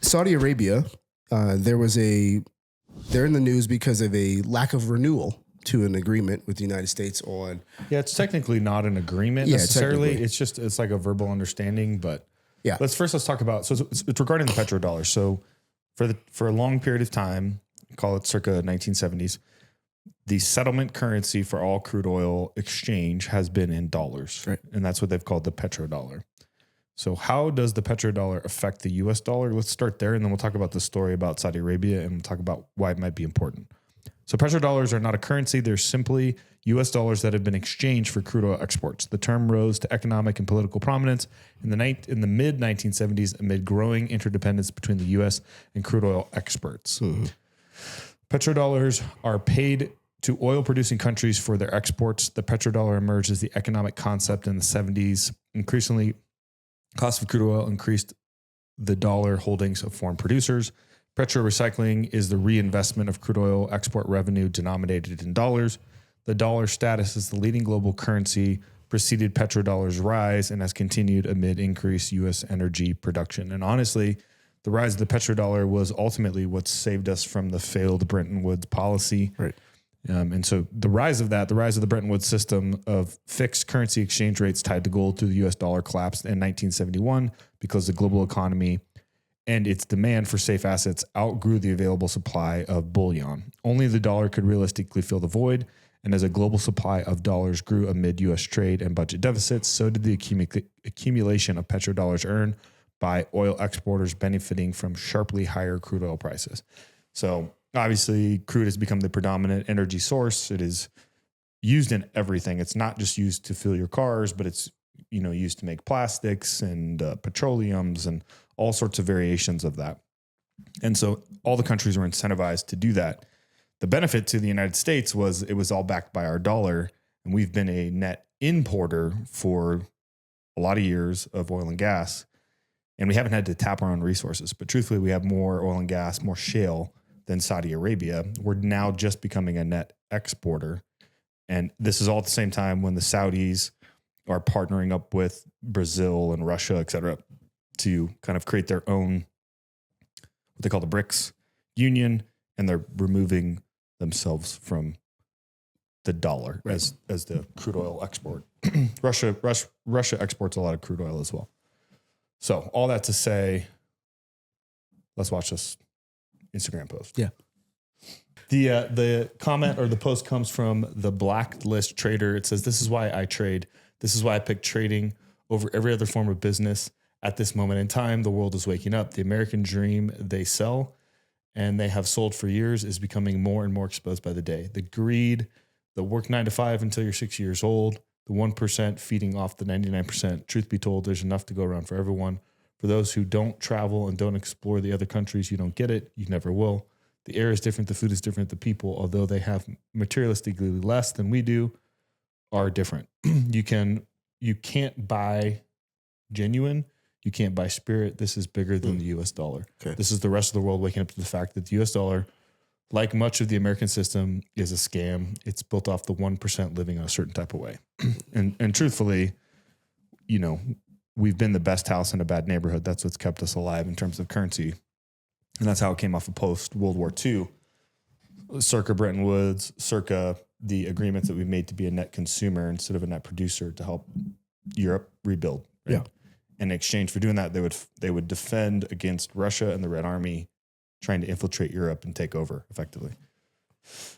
Saudi Arabia, they're in the news because of a lack of renewal to an agreement with the United States on. Yeah, it's technically not an agreement necessarily. It's like a verbal understanding, but let's talk about, so it's regarding the petrodollar. So for a long period of time, call it circa 1970s, the settlement currency for all crude oil exchange has been in dollars. Right. And that's what they've called the petrodollar. So how does the petrodollar affect the US dollar? Let's start there, and then we'll talk about the story about Saudi Arabia, and we'll talk about why it might be important. So petrodollars are not a currency. They're simply US dollars that have been exchanged for crude oil exports. The term rose to economic and political prominence in the mid-1970s amid growing interdependence between the US and crude oil exports. Mm-hmm. Petrodollars are paid to oil-producing countries for their exports. The petrodollar emerged as the economic concept in the 70s. Increasingly, cost of crude oil increased the dollar holdings of foreign producers. Petro recycling is the reinvestment of crude oil export revenue denominated in dollars. The dollar status as the leading global currency preceded petrodollars' rise and has continued amid increased U.S. energy production. And honestly, the rise of the petrodollar was ultimately what saved us from the failed Bretton Woods policy. Right. And so the rise of the Bretton Woods system of fixed currency exchange rates tied to gold to the U.S. dollar collapsed in 1971 because the global economy and its demand for safe assets outgrew the available supply of bullion. Only the dollar could realistically fill the void, and as a global supply of dollars grew amid U.S. trade and budget deficits, so did the accumulation of petrodollars earned by oil exporters benefiting from sharply higher crude oil prices. So obviously, crude has become the predominant energy source. It is used in everything. It's not just used to fuel your cars, but it's used to make plastics and petroleums and all sorts of variations of that. And so all the countries were incentivized to do that. The benefit to the United States was it was all backed by our dollar, and we've been a net importer for a lot of years of oil and gas, and we haven't had to tap our own resources. But truthfully, we have more oil and gas, more shale than Saudi Arabia. We're now just becoming a net exporter. And this is all at the same time when the Saudis are partnering up with Brazil and Russia, et cetera, to kind of create their own, what they call the BRICS union, and they're removing themselves from the dollar as the crude oil export. Russia exports a lot of crude oil as well. So all that to say, let's watch this Instagram post. Yeah. The comment or the post comes from the Blacklist Trader. It says, "This is why I trade. This is why I pick trading over every other form of business. At this moment in time, the world is waking up. The American dream they sell and they have sold for years is becoming more and more exposed by the day. The greed, the work 9 to 5 until you're 6 years old, the 1% feeding off the 99%. Truth be told, there's enough to go around for everyone. For those who don't travel and don't explore the other countries, you don't get it. You never will. The air is different. The food is different. The people, although they have materialistically less than we do, are different. You can't buy genuine. You can't buy spirit. This is bigger than the US dollar. Okay. This is the rest of the world waking up to the fact that the US dollar, like much of the American system, is a scam. It's built off the 1% living in a certain type of way. And truthfully, we've been the best house in a bad neighborhood. That's what's kept us alive in terms of currency. And that's how it came off of post-World War II, circa Bretton Woods, circa the agreements that we've made to be a net consumer instead of a net producer to help Europe rebuild. Right? Yeah. In exchange for doing that, they would defend against Russia and the Red Army trying to infiltrate Europe and take over effectively.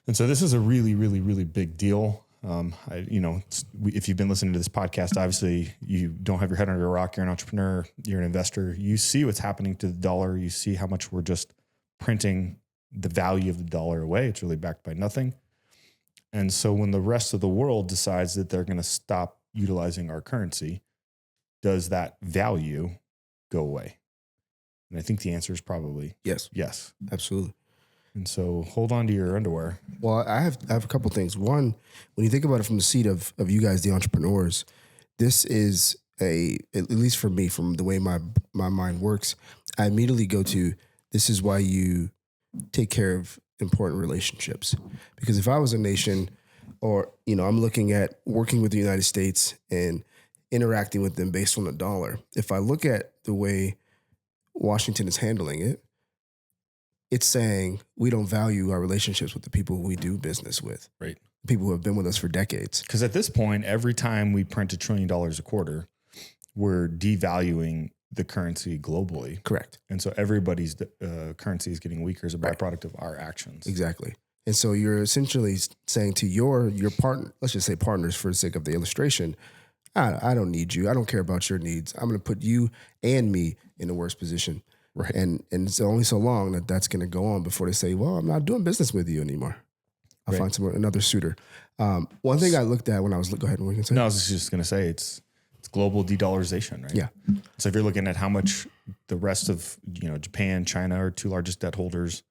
And so this is a really, really, really big deal. If you've been listening to this podcast, obviously you don't have your head under a rock. You're an entrepreneur. You're an investor. You see what's happening to the dollar. You see how much we're just printing the value of the dollar away. It's really backed by nothing. And so when the rest of the world decides that they're going to stop utilizing our currency, does that value go away? And I think the answer is probably yes. Yes. Absolutely. And so hold on to your underwear. Well, I have a couple of things. One, when you think about it from the seat of you guys, the entrepreneurs, this is at least for me, from the way my mind works, I immediately go to, this is why you take care of important relationships. Because if I was a nation or, I'm looking at working with the United States and interacting with them based on the dollar, if I look at the way Washington is handling it, it's saying we don't value our relationships with the people who we do business with. Right. People who have been with us for decades. Because at this point, every time we print $1 trillion a quarter, we're devaluing the currency globally. Correct. And so everybody's currency is getting weaker as a byproduct of our actions. Exactly. And so you're essentially saying to your partner, let's just say partners for the sake of the illustration, I don't need you. I don't care about your needs. I'm going to put you and me in the worst position. Right. And it's only so long that that's going to go on before they say, well, I'm not doing business with you anymore. I'll find another suitor. One thing I looked at when I was, go ahead. What you can say? No, I was just going to say it's global de-dollarization, right? Yeah. So if you're looking at how much the rest of, Japan, China are two largest debt holders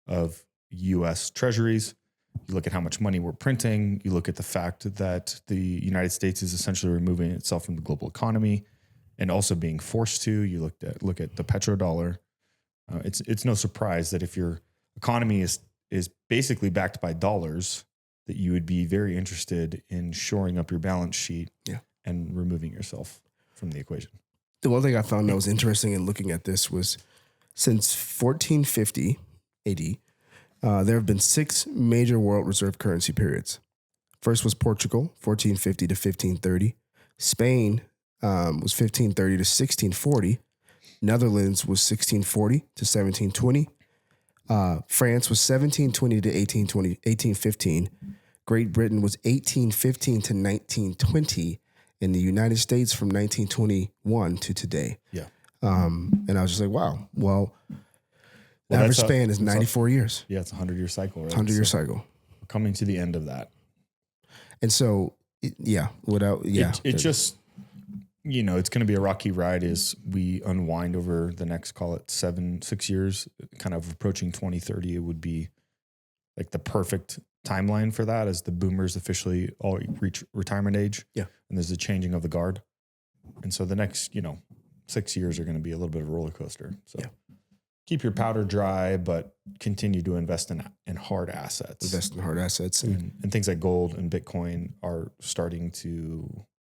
of U.S. treasuries, you look at how much money we're printing, you look at the fact that the United States is essentially removing itself from the global economy and also being forced to, you look at the petrodollar. It's no surprise that if your economy is basically backed by dollars, that you would be very interested in shoring up your balance sheet and removing yourself from the equation. The one thing I found that was interesting in looking at this was since 1450 AD, there have been 6 major world reserve currency periods. First was Portugal, 1450 to 1530. Spain was 1530 to 1640. Netherlands was 1640 to 1720. France was 1720 to 1815. Great Britain was 1815 to 1920. And the United States from 1921 to today. Yeah. And I was just like, wow. Well, the average span is 94 years. Yeah, it's a 100-year cycle, right? 100-year cycle. We're coming to the end of that. And so, it just, it's going to be a rocky ride as we unwind over the next, call it 6 years, kind of approaching 2030. It would be like the perfect timeline for that as the boomers officially all reach retirement age. Yeah. And there's the changing of the guard. And so the next, 6 years are going to be a little bit of a roller coaster. So keep your powder dry, but continue to invest in hard assets. Invest in hard assets. And things like gold and Bitcoin are starting to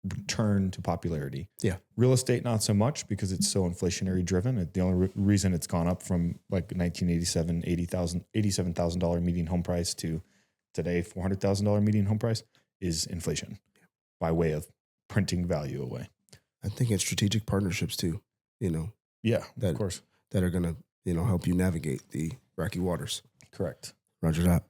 return to popularity. Yeah. Real estate, not so much because it's so inflationary driven. The only reason it's gone up from like 1987, $87,000 median home price to today, $400,000 median home price is inflation by way of printing value away. I think it's strategic partnerships too, Yeah, of course. That are going to, help you navigate the rocky waters. Correct. Roger that.